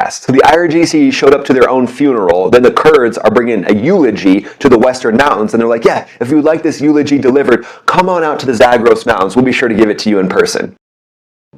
broadcast. So the IRGC showed up to their own funeral, then the Kurds are bringing a eulogy to the Western Mountains, and they're like, yeah, if you would like this eulogy delivered, come on out to the Zagros Mountains, we'll be sure to give it to you in person.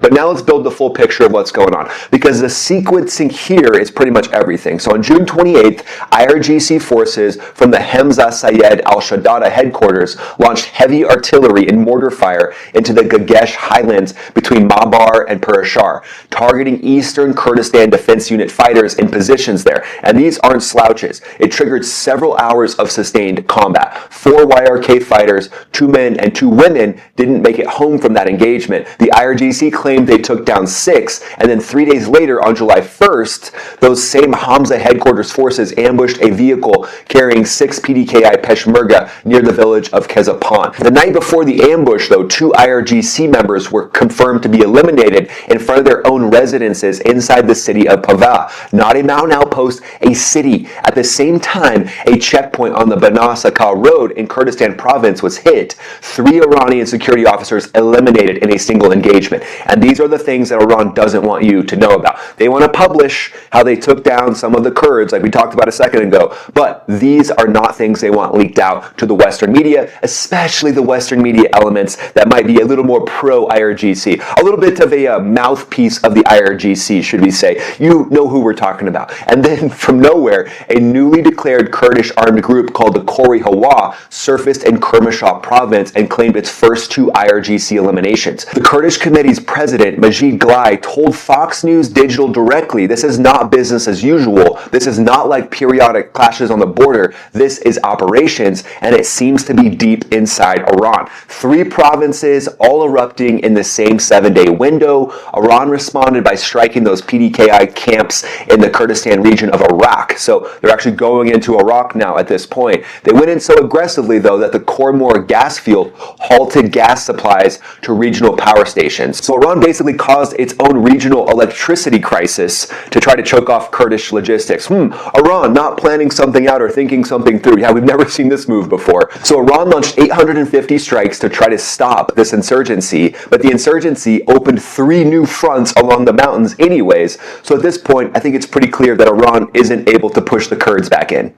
But now let's build the full picture of what's going on, because the sequencing here is pretty much everything. So on June 28th, IRGC forces from the Hamza Sayed al-Shaddada headquarters launched heavy artillery and mortar fire into the Gagesh highlands between Mabar and Purashar, targeting Eastern Kurdistan Defense Unit fighters in positions there. And these aren't slouches. It triggered several hours of sustained combat. 4 YRK fighters, 2 men and 2 women didn't make it home from that engagement. The IRGC claimed they took down 6, and then 3 days later, on July 1st, those same Hamza headquarters forces ambushed a vehicle carrying 6 PDKI Peshmerga near the village of Kezapan. The night before the ambush, though, 2 IRGC members were confirmed to be eliminated in front of their own residences inside the city of Pava. Not a mountain outpost, a city. At the same time, a checkpoint on the Bana Sakal road in Kurdistan province was hit. 3 Iranian security officers eliminated in a single engagement. And these are the things that Iran doesn't want you to know about. They want to publish how they took down some of the Kurds, like we talked about a second ago, but these are not things they want leaked out to the Western media, especially the Western media elements that might be a little more pro-IRGC. A little bit of a mouthpiece of the IRGC, should we say. You know who we're talking about. And then, from nowhere, a newly declared Kurdish armed group called the Kori Hawa surfaced in Kermanshah province and claimed its first 2 IRGC eliminations. The Kurdish Committee's president, Majid Glai, told Fox News Digital directly, this is not business as usual. This is not like periodic clashes on the border. This is operations, and it seems to be deep inside Iran. 3 provinces all erupting in the same 7-day window. Iran responded by striking those PDKI camps in the Kurdistan region of Iraq. So they're actually going into Iraq now at this point. They went in so aggressively, though, that the Khormor gas field halted gas supplies to regional power stations. So Iran basically caused its own regional electricity crisis to try to choke off Kurdish logistics. Iran not planning something out or thinking something through. Yeah, we've never seen this move before. So Iran launched 850 strikes to try to stop this insurgency, but the insurgency opened 3 new fronts along the mountains anyways. So at this point, I think it's pretty clear that Iran isn't able to push the Kurds back in.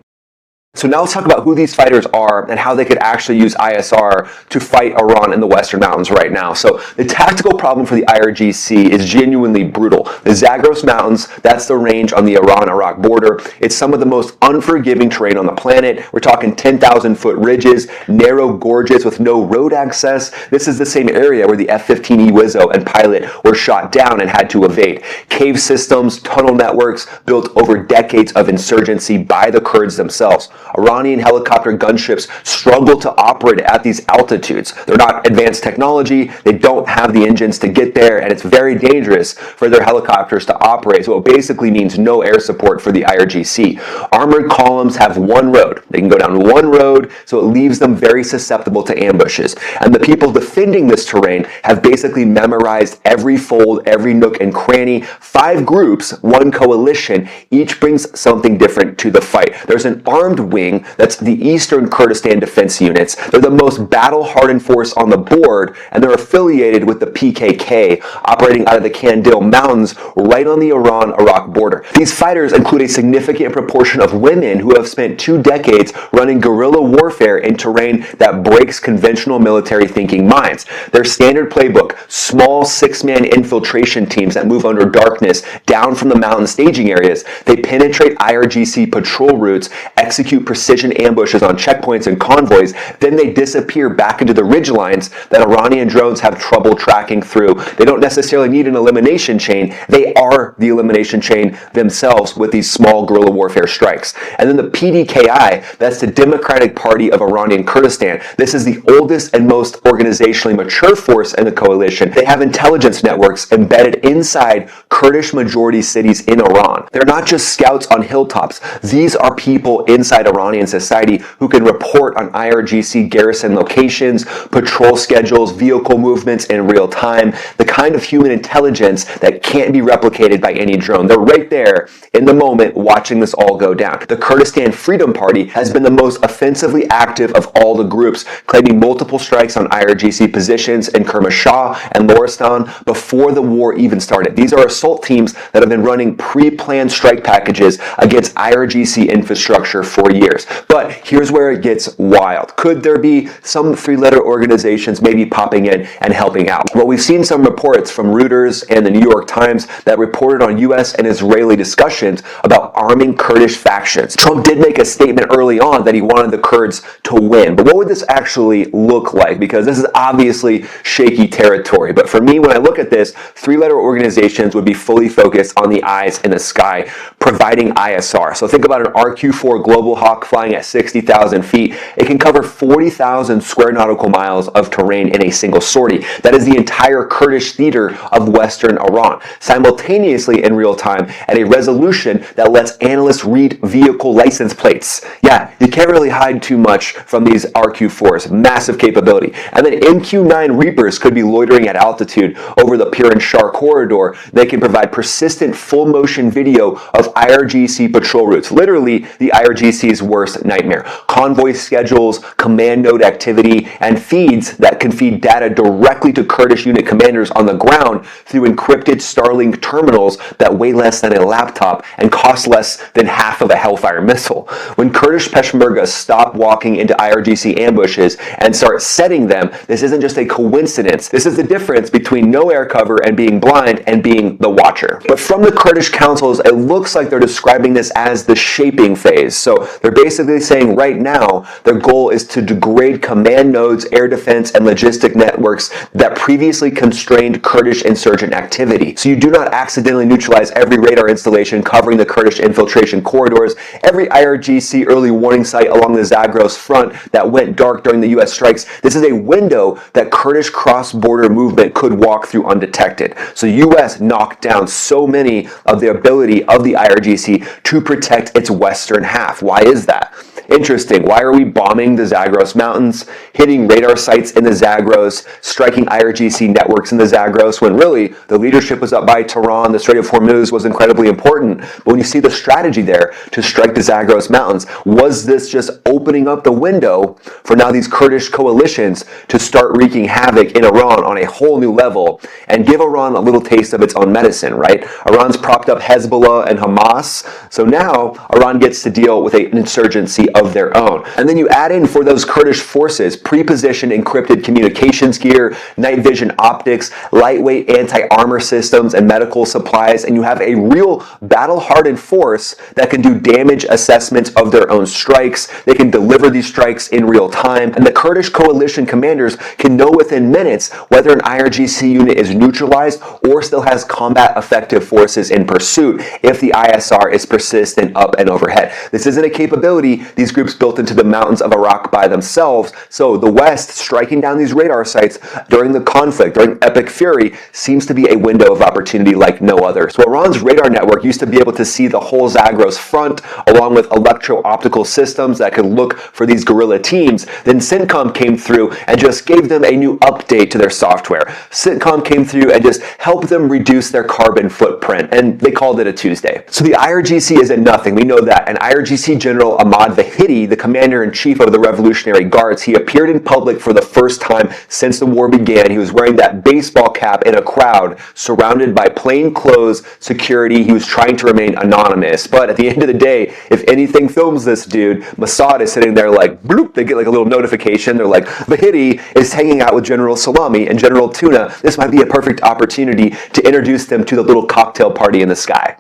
So now let's talk about who these fighters are and how they could actually use ISR to fight Iran in the Western Mountains right now. So the tactical problem for the IRGC is genuinely brutal. The Zagros Mountains, that's the range on the Iran-Iraq border. It's some of the most unforgiving terrain on the planet. We're talking 10,000-foot ridges, narrow gorges with no road access. This is the same area where the F-15E Wizzo and Pilot were shot down and had to evade. Cave systems, tunnel networks built over decades of insurgency by the Kurds themselves. Iranian helicopter gunships struggle to operate at these altitudes. They're not advanced technology, they don't have the engines to get there, and it's very dangerous for their helicopters to operate, so it basically means no air support for the IRGC. Armored columns have one road. They can go down one road, so it leaves them very susceptible to ambushes. And the people defending this terrain have basically memorized every fold, every nook and cranny. 5 groups, 1 coalition, each brings something different to the fight. There's an armed wing, that's the Eastern Kurdistan Defense Units. They're the most battle-hardened force on the board, and they're affiliated with the PKK, operating out of the Kandil Mountains right on the Iran-Iraq border. These fighters include a significant proportion of women who have spent 2 decades running guerrilla warfare in terrain that breaks conventional military thinking minds. Their standard playbook, small 6-man infiltration teams that move under darkness down from the mountain staging areas. They penetrate IRGC patrol routes, execute precision ambushes on checkpoints and convoys, then they disappear back into the ridgelines that Iranian drones have trouble tracking through. They don't necessarily need an elimination chain, they are the elimination chain themselves with these small guerrilla warfare strikes. And then the PDKI, that's the Democratic Party of Iranian Kurdistan. This is the oldest and most organizationally mature force in the coalition. They have intelligence networks embedded inside Kurdish majority cities in Iran. They're not just scouts on hilltops, these are people inside Iranian society who can report on IRGC garrison locations, patrol schedules, vehicle movements in real time, the kind of human intelligence that can't be replicated by any drone. They're right there in the moment watching this all go down. The Kurdistan Freedom Party has been the most offensively active of all the groups, claiming multiple strikes on IRGC positions in Kermanshah and Loristan before the war even started. These are assault teams that have been running pre-planned strike packages against IRGC infrastructure for years. But here's where it gets wild. Could there be some three-letter organizations maybe popping in and helping out? Well, we've seen some reports from Reuters and the New York Times that reported on U.S. and Israeli discussions about arming Kurdish factions. Trump did make a statement early on that he wanted the Kurds to win. But what would this actually look like? Because this is obviously shaky territory. But for me, when I look at this, three-letter organizations would be fully focused on the eyes in the sky, providing ISR. So think about an RQ-4 Global Hawk flying at 60,000 feet. It can cover 40,000 square nautical miles of terrain in a single sortie. That is the entire Kurdish theater of Western Iran, simultaneously in real time at a resolution that lets analysts read vehicle license plates. Yeah, you can't really hide too much from these RQ-4s. Massive capability. And then MQ-9 Reapers could be loitering at altitude over the Pir and Shar corridor. They can provide persistent full-motion video of IRGC patrol routes. Literally, the IRGC's worst nightmare. Convoy schedules, command node activity, and feeds that can feed data directly to Kurdish unit commanders on the ground through encrypted Starlink terminals that weigh less than a laptop and cost less than half of a Hellfire missile. When Kurdish Peshmerga stop walking into IRGC ambushes and start setting them, this isn't just a coincidence. This is the difference between no air cover and being blind and being the watcher. But from the Kurdish councils, it looks like they're describing this as the shaping phase. So they're basically saying right now their goal is to degrade command nodes, air defense, and logistic networks that previously constrained Kurdish insurgent activity. So you do not accidentally neutralize every radar installation covering the Kurdish infiltration corridors, every IRGC early warning site along the Zagros front that went dark during the U.S. strikes. This is a window that Kurdish cross-border movement could walk through undetected. So U.S. knocked down so many of the ability of the IRGC to protect its western half. Why is that? Interesting. Why are we bombing the Zagros Mountains, hitting radar sites in the Zagros, striking IRGC networks in the Zagros, when really the leadership was up by Tehran, the Strait of Hormuz was incredibly important. But when you see the strategy there to strike the Zagros Mountains, was this just opening up the window for now these Kurdish coalitions to start wreaking havoc in Iran on a whole new level and give Iran a little taste of its own medicine, right? Iran's propped up Hezbollah and Hamas, so now Iran gets to deal with an insurgency of their own. And then you add in for those Kurdish forces pre-positioned encrypted communications gear, night vision optics, lightweight anti-armor systems, and medical supplies, and you have a real battle-hardened force that can do damage assessments of their own strikes. They can deliver these strikes in real time, and the Kurdish coalition commanders can know within minutes whether an IRGC unit is neutralized or still has combat effective forces in pursuit if the ISR is persistent up and overhead. This isn't a capability these groups built into the mountains of Iraq by themselves, so the West striking down these radar sites during the conflict, during Epic Fury, seems to be a window of opportunity like no other. So Iran's radar network used to be able to see the whole Zagros front, along with electro-optical systems that could look for these guerrilla teams. Then CENTCOM came through and just gave them a new update to their software. CENTCOM came through and just helped them reduce their carbon footprint, and they called it a Tuesday. So the IRGC isn't nothing, we know that. And IRGC General Ahmad Vahidi, the commander-in-chief of the Revolutionary Guards, he appeared in public for the first time since the war began. He was wearing that baseball cap in a crowd, surrounded by plainclothes security. He was trying to remain anonymous. But at the end of the day, if anything films this dude, Mossad is sitting there like, bloop, they get like a little notification. They're like, Vahidi is hanging out with General Salami and General Tuna. This might be a perfect opportunity to introduce them to the little cocktail party in the sky.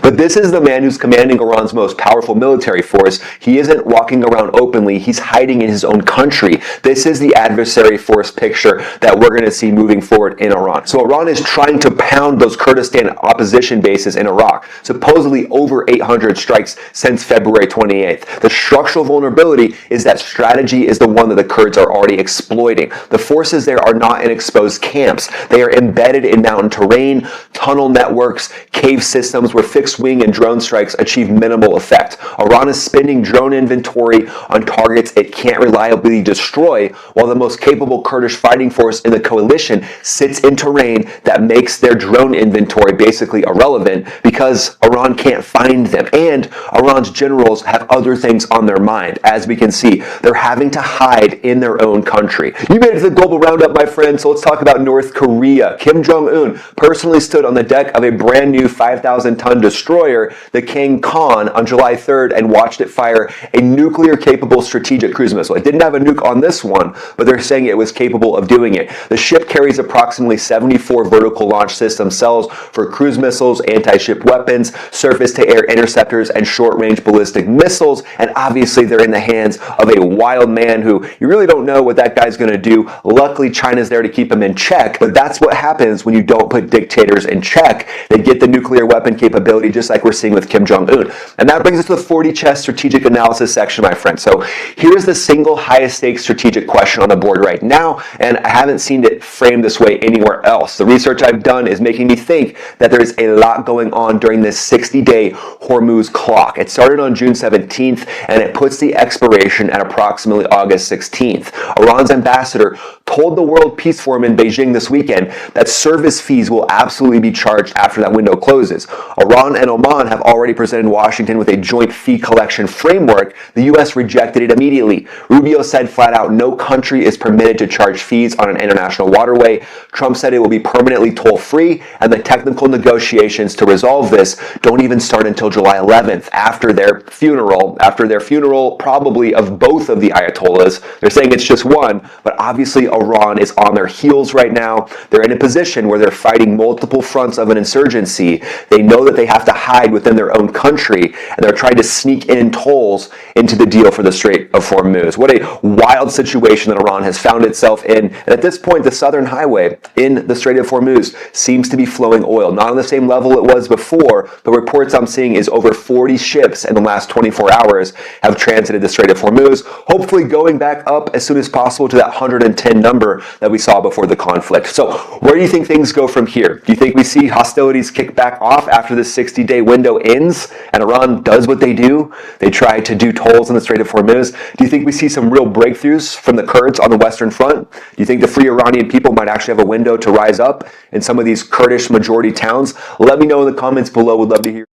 But this is the man who's commanding Iran's most powerful military force. He isn't walking around openly, he's hiding in his own country. This is the adversary force picture that we're going to see moving forward in Iran. So Iran is trying to pound those Kurdistan opposition bases in Iraq, supposedly over 800 strikes since February 28th. The structural vulnerability is that strategy is the one that the Kurds are already exploiting. The forces there are not in exposed camps. They are embedded in mountain terrain, tunnel networks, cave systems where fixed fixed-wing and drone strikes achieve minimal effect. Iran is spending drone inventory on targets it can't reliably destroy, while the most capable Kurdish fighting force in the coalition sits in terrain that makes their drone inventory basically irrelevant because Iran can't find them. And Iran's generals have other things on their mind. As we can see, they're having to hide in their own country. You made it to the global roundup, my friend, so let's talk about North Korea. Kim Jong-un personally stood on the deck of a brand new 5,000-ton destroyer, the King Khan, on July 3rd and watched it fire a nuclear-capable strategic cruise missile. It didn't have a nuke on this one, but they're saying it was capable of doing it. The ship carries approximately 74 vertical launch system cells for cruise missiles, anti-ship weapons, surface-to-air interceptors, and short-range ballistic missiles, and obviously they're in the hands of a wild man who you really don't know what that guy's going to do. Luckily, China's there to keep him in check, but that's what happens when you don't put dictators in check. They get the nuclear weapon capability, just like we're seeing with Kim Jong-un. And that brings us to the 40 chess strategic analysis section, my friend. So here's the single highest stakes strategic question on the board right now, and I haven't seen it framed this way anywhere else. The research I've done is making me think that there's a lot going on during this 60-day Hormuz clock. It started on June 17th, and it puts the expiration at approximately August 16th. Iran's ambassador told the World Peace Forum in Beijing this weekend that service fees will absolutely be charged after that window closes. Iran and Oman have already presented Washington with a joint fee collection framework. The U.S. rejected it immediately. Rubio said flat out no country is permitted to charge fees on an international waterway. Trump said it will be permanently toll-free, and the technical negotiations to resolve this don't even start until July 11th, after their funeral probably of both of the Ayatollahs. They're saying it's just one, but obviously Iran is on their heels right now. They're in a position where they're fighting multiple fronts of an insurgency. They know that they have to hide within their own country, and they're trying to sneak in tolls into the deal for the Strait of Hormuz. What a wild situation that Iran has found itself in. And at this point, the southern highway in the Strait of Hormuz seems to be flowing oil. Not on the same level it was before, but reports I'm seeing is over 40 ships in the last 24 hours have transited the Strait of Hormuz, hopefully going back up as soon as possible to that 110 number that we saw before the conflict. So where do you think things go from here? Do you think we see hostilities kick back off after this 60-day window ends and Iran does what they do? They try to do tolls in the Strait of Hormuz. Do you think we see some real breakthroughs from the Kurds on the Western Front? Do you think the Free Iranian people might actually have a window to rise up in some of these Kurdish majority towns? Let me know in the comments below. Would love to hear.